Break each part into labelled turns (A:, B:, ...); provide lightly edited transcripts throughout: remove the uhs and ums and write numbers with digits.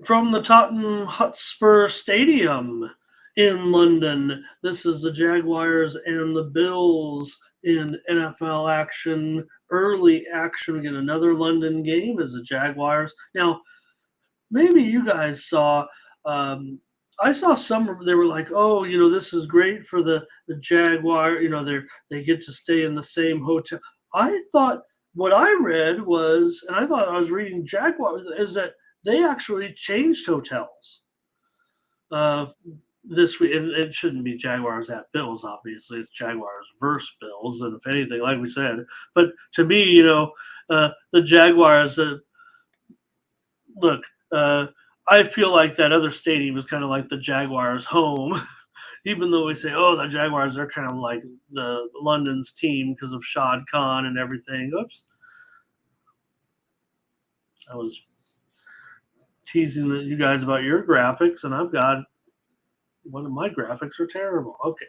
A: From the Tottenham Hotspur Stadium in London. This is the Jaguars and the Bills in NFL action, early action. Again, another London game is the Jaguars. Now, maybe you guys saw. I saw some. They were like, "Oh, this is great for the Jaguar. They get to stay in the same hotel." I thought what I read was, and I thought I was reading Jaguar is that they actually changed hotels uh, this week. And it shouldn't be Jaguars at Bills, obviously. It's Jaguars versus Bills, and if anything, like we said. But to me, the Jaguars. Look, uh, I feel like that other stadium is kind of like the Jaguars' home, even though we say, oh, the Jaguars are kind of like the London's team because of Shad Khan and everything. Oops. I was teasing you guys about your graphics, and I've got one of my graphics are terrible. Okay.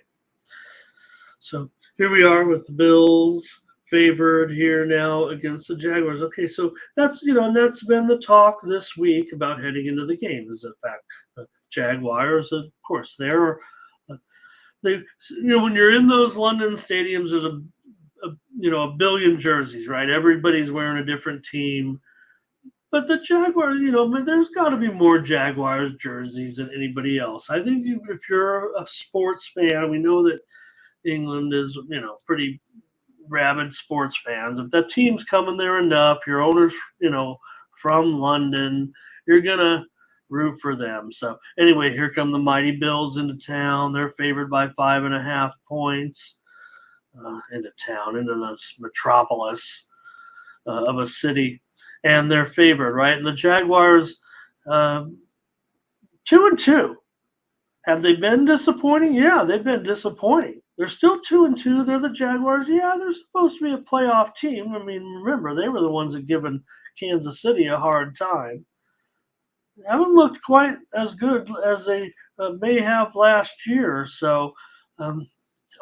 A: So here we are with the Bills favored here now against the Jaguars. Okay, so and that's been the talk this week about heading into the game. Is the fact the Jaguars, of course, they when you're in those London stadiums, there's a billion jerseys, right? Everybody's wearing a different team. But the Jaguars, there's got to be more Jaguars jerseys than anybody else. I think if you're a sports fan, we know that England is, pretty rabid sports fans. If that team's coming there enough, your owner's, from London, you're gonna root for them. So anyway, here come the mighty Bills into town. They're favored by 5.5 points into town, into the metropolis of a city, and they're favored, right? And the Jaguars, 2-2. Have they been disappointing? Yeah, they've been disappointing. They're still 2-2. They're the Jaguars. Yeah, they're supposed to be a playoff team. I mean, remember they were the ones that given Kansas City a hard time. They haven't looked quite as good as they may have last year. So I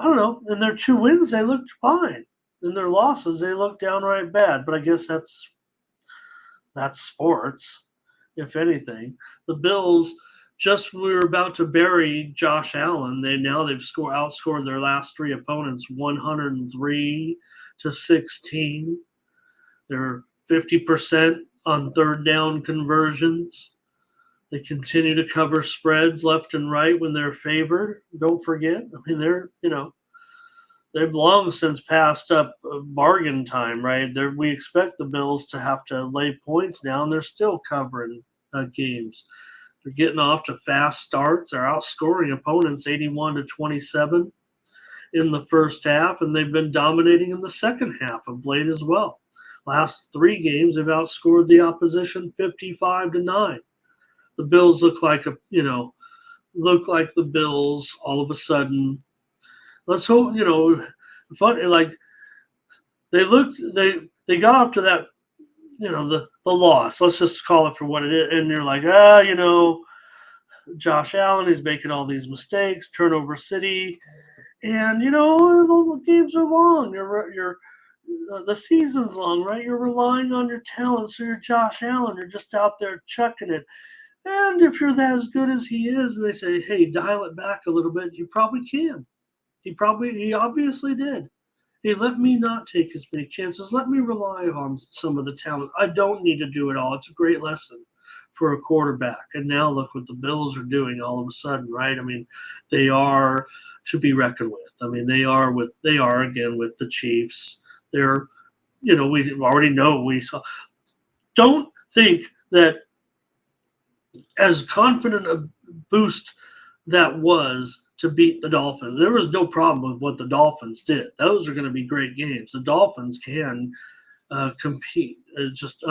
A: don't know. In their 2 wins, they looked fine. In their losses, they looked downright bad. But I guess that's sports, if anything. The Bills, just we were about to bury Josh Allen. They've outscored their last three opponents 103-16. They're 50% on third down conversions. They continue to cover spreads left and right when they're favored. Don't forget. I mean, they've long since passed up bargain time, right? We expect the Bills to have to lay points now, and they're still covering games. They're getting off to fast starts. They're outscoring opponents 81-27 in the first half, and they've been dominating in the second half of late as well. Last three games, they've outscored the opposition 55-9. The Bills look like the Bills all of a sudden. Let's hope, fun like they got up to that, the loss. Let's just call it for what it is. And you're like, Josh Allen is making all these mistakes, turnover city, and the games are long. The season's long, right? You're relying on your talent, so you're Josh Allen. You're just out there chucking it. And if you're that as good as he is, and they say, hey, dial it back a little bit, you probably can. He obviously did. Hey, let me not take as many chances. Let me rely on some of the talent. I don't need to do it all. It's a great lesson for a quarterback. And now look what the Bills are doing all of a sudden, right? I mean, they are to be reckoned with. I mean, they are again with the Chiefs. They're, we already know we saw. Don't think that as confident a boost that was to beat the Dolphins. There was no problem with what the Dolphins did. Those are going to be great games. The Dolphins can compete. It's just,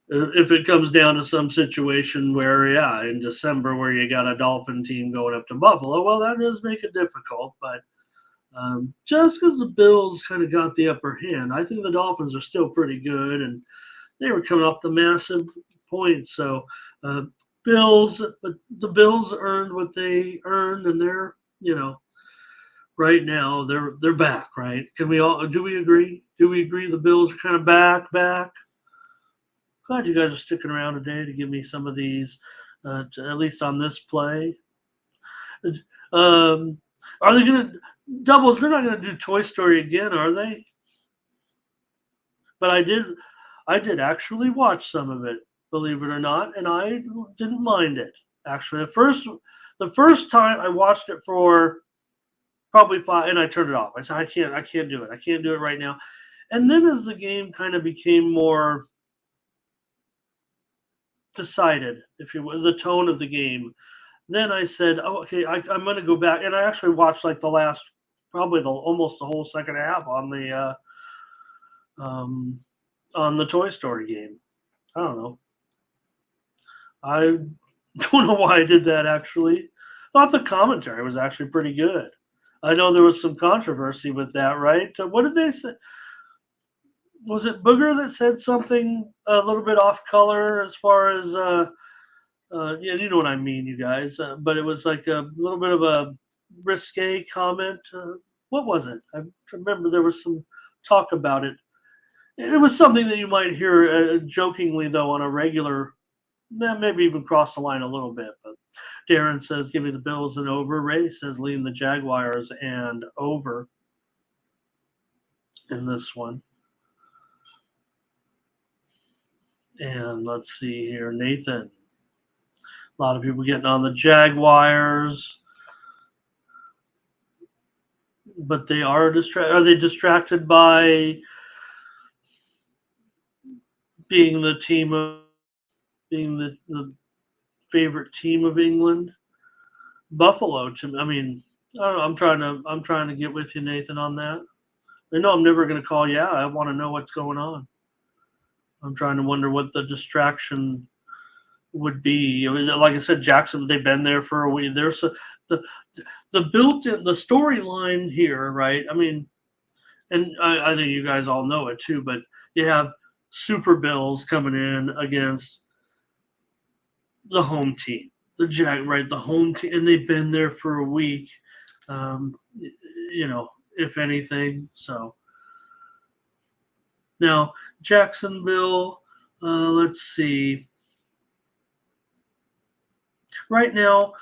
A: if it comes down to some situation where, in December where you got a Dolphin team going up to Buffalo, well, that does make it difficult. But just because the Bills kind of got the upper hand, I think the Dolphins are still pretty good, and they were coming off the massive points. So but the Bills earned what they earned, and they're, right now they're back, right? Do we agree? Do we agree the Bills are kind of back? glad you guys are sticking around today to give me some of these, at least on this play. Um, are they going to doubles? They're not going to do Toy Story again, are they? But I did actually watch some of it, believe it or not, and I didn't mind it. Actually, the first time I watched it for probably 5, and I turned it off. I said, I can't do it. I can't do it right now. And then as the game kind of became more decided, if you will, the tone of the game, then I said, oh, okay, I'm going to go back. And I actually watched like the last, probably almost the whole second half on the Toy Story game. I don't know. I don't know why I did that actually. I thought the commentary was actually pretty good. I know there was some controversy with that, right? What did they say? Was it Booger that said something a little bit off color as far as yeah, you know what I mean, you guys. But it was like a little bit of a risque comment. What was it? I remember there was some talk about it. It was something that you might hear jokingly, though, on a regular, maybe even cross the line a little bit. But Darren says, give me the Bills and over. Ray says, lean the Jaguars and over in this one. And let's see here. Nathan. A lot of people getting on the Jaguars. But they are distracted. Are they distracted by being the team of being the favorite team of England? Buffalo, I mean, I don't know. I'm trying to get with you, Nathan, on that. I know I'm never going to call you out. I want to know what's going on. I'm trying to wonder what the distraction would be. I mean, like I said, Jackson, they've been there for a week. There's the built-in the storyline here, right? I mean, and I think you guys all know it too, but you have Super Bills coming in against the home team, the home team, and they've been there for a week. You know, if anything, so now Jacksonville. Let's see. Right now,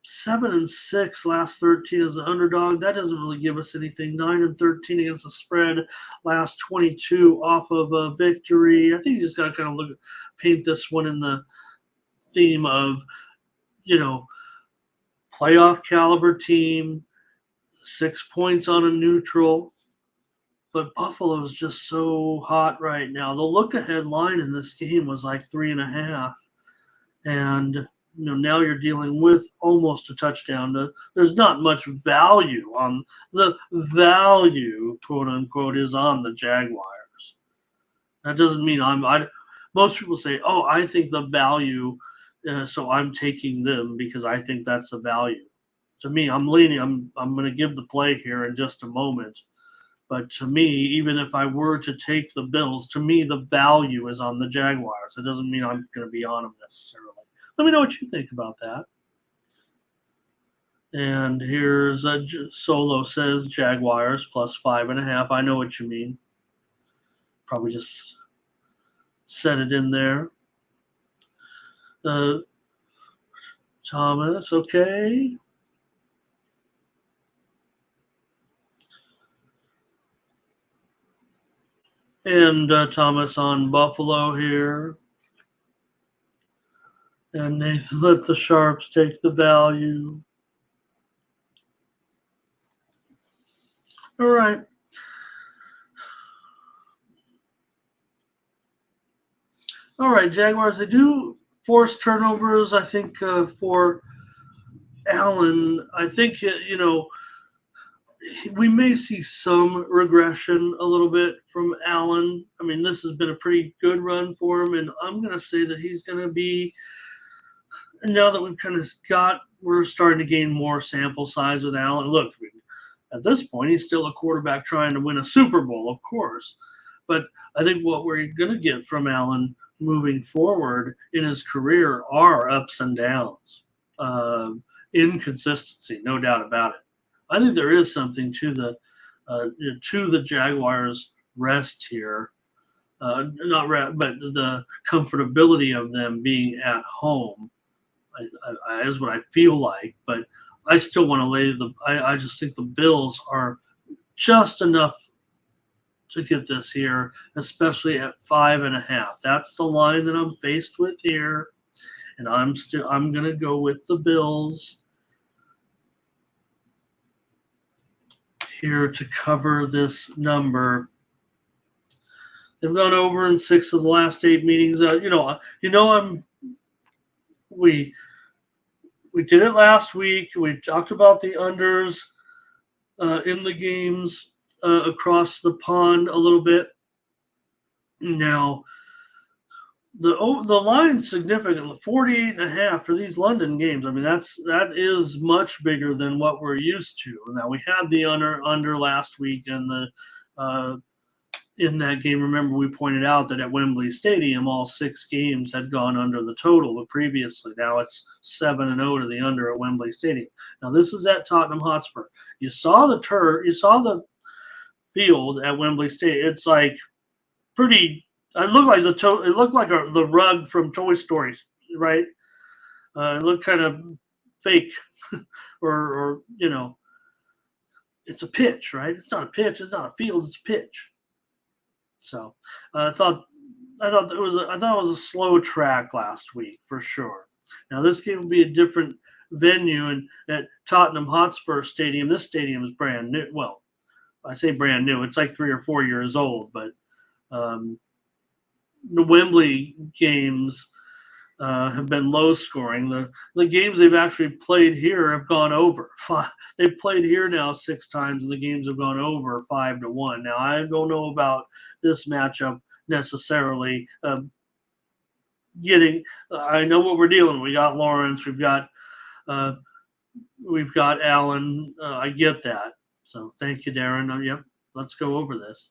A: 7-6 last 13 as an underdog. That doesn't really give us anything. 9-13 against the spread. Last 22 off of a victory. I think you just got to kind of paint this one in the theme of, you know, playoff caliber team, 6 points on a neutral. But Buffalo is just so hot right now. The look-ahead line in this game was like 3.5, and you know now you're dealing with almost a touchdown. There's not much value on the value, quote unquote, is on the Jaguars. That doesn't mean most people say, "Oh, I think the value, so I'm taking them because I think that's the value." To me, I'm leaning. I'm going to give the play here in just a moment. But to me, even if I were to take the Bills, to me, the value is on the Jaguars. It doesn't mean I'm going to be on them necessarily. Let me know what you think about that. And here's Solo says Jaguars plus 5.5. I know what you mean. Probably just set it in there. Thomas, okay. And Thomas on Buffalo here. And Nathan, let the Sharps take the value. All right. All right, Jaguars, they do force turnovers, I think, for Allen. I think, you know, we may see some regression a little bit from Allen. I mean, this has been a pretty good run for him, and I'm going to say that he's going to be, now that we're starting to gain more sample size with Allen. Look, at this point, he's still a quarterback trying to win a Super Bowl, of course. But I think what we're going to get from Allen moving forward in his career are ups and downs, inconsistency, no doubt about it. I think there is something to the Jaguars' rest here. Not rest, but the comfortability of them being at home is what I feel like. But I still want to lay the. I just think the Bills are just enough to get this here, especially at 5.5. That's the line that I'm faced with here, and I'm gonna go with the Bills here to cover this number. They've gone over in 6 of the last 8 meetings. We did it last week. We talked about the unders in the games across the pond a little bit. Now, the line's significant, 48.5 for these London games. I mean, that is much bigger than what we're used to. Now, we had the under last week and the in that game. Remember, we pointed out that at Wembley Stadium, all 6 games had gone under the total previously. Now it's 7-0 to the under at Wembley Stadium. Now this is at Tottenham Hotspur. You saw the the field at Wembley Stadium. It's like pretty. It looked like the rug from Toy Story, right? It looked kind of fake, or it's a pitch, right? It's not a pitch. It's not a field. It's a pitch. So I thought it was a slow track last week for sure. Now this game will be a different venue, and at Tottenham Hotspur Stadium, this stadium is brand new. Well, I say brand new; it's like 3 or 4 years old. But the Wembley games have been low scoring. The games they've actually played here have gone over. They've played here now 6 times, and the games have gone over 5-1. Now I don't know about this matchup necessarily. I know what we're dealing with. We got Lawrence. We've got Allen. I get that. So thank you, Darren. Yep, let's go over this.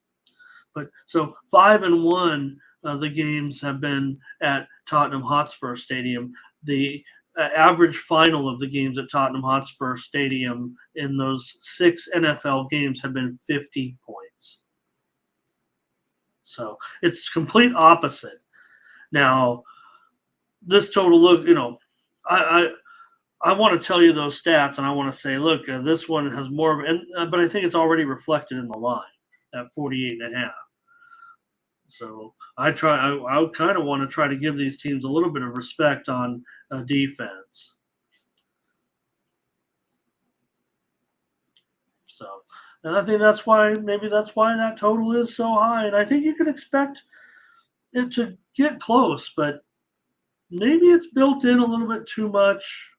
A: But so 5-1. The games have been at Tottenham Hotspur Stadium. The average final of the games at Tottenham Hotspur Stadium in those 6 NFL games have been 50 points. So it's complete opposite. Now, this total look, I want to tell you those stats, and I want to say, look, this one has more, but I think it's already reflected in the line at 48.5. So I kind of want to try to give these teams a little bit of respect on defense. So, and I think that's why that total is so high. And I think you can expect it to get close, but maybe it's built in a little bit too much.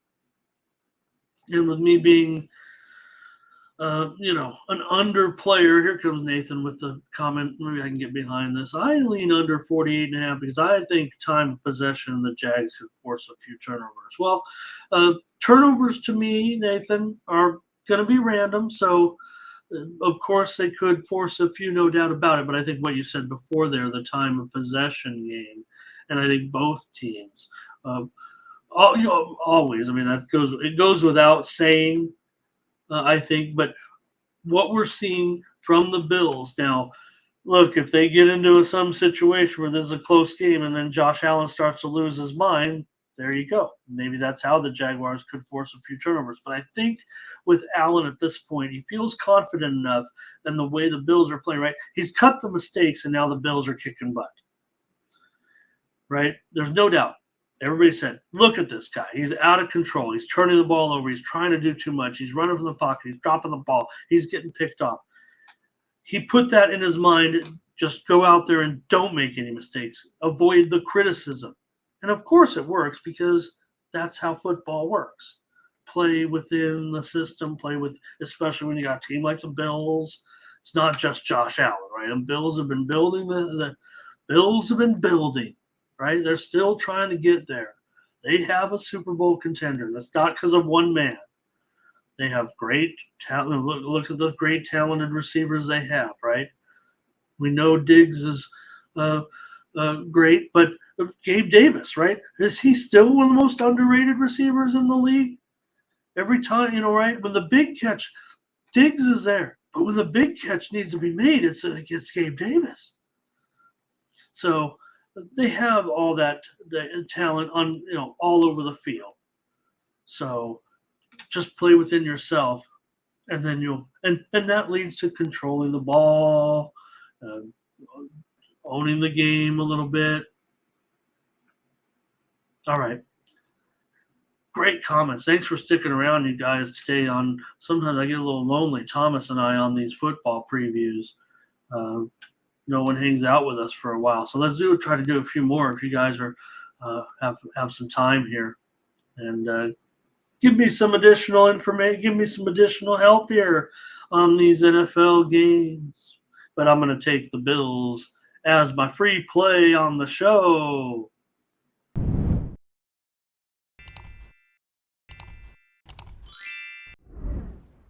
A: And with me being an under player. Here comes Nathan with the comment. Maybe I can get behind this. I lean under 48.5 because I think time of possession the Jags could force a few turnovers. Well, turnovers to me, Nathan, are going to be random. So, of course, they could force a few, no doubt about it. But I think what you said before there, the time of possession game, and I think both teams, always. I mean, it goes without saying. I think, but what we're seeing from the Bills now, look, if they get into some situation where this is a close game and then Josh Allen starts to lose his mind, there you go. Maybe that's how the Jaguars could force a few turnovers. But I think with Allen at this point, he feels confident enough in the way the Bills are playing, right? He's cut the mistakes, and now the Bills are kicking butt, right? There's no doubt. Everybody said, look at this guy. He's out of control. He's turning the ball over. He's trying to do too much. He's running from the pocket. He's dropping the ball. He's getting picked off. He put that in his mind. Just go out there and don't make any mistakes. Avoid the criticism. And, of course, it works because that's how football works. Play within the system. Especially when you got a team like the Bills. It's not just Josh Allen, right? The Bills have been building. The Bills have been building. Right? They're still trying to get there. They have a Super Bowl contender. That's not because of one man. They have great talent. Look at the great talented receivers they have, right? We know Diggs is great, but Gabe Davis, right? Is he still one of the most underrated receivers in the league? Every time, right? When the big catch, Diggs is there. But when the big catch needs to be made, it's Gabe Davis. So they have all that talent on all over the field. So just play within yourself, and then and that leads to controlling the ball, owning the game a little bit. All right. Great comments. Thanks for sticking around, you guys, today. Sometimes I get a little lonely, Thomas and I, on these football previews. No one hangs out with us for a while, so let's try to do a few more if you guys are have some time here, and give me some additional information. Give me some additional help here on these NFL games. But I'm going to take the Bills as my free play on the show.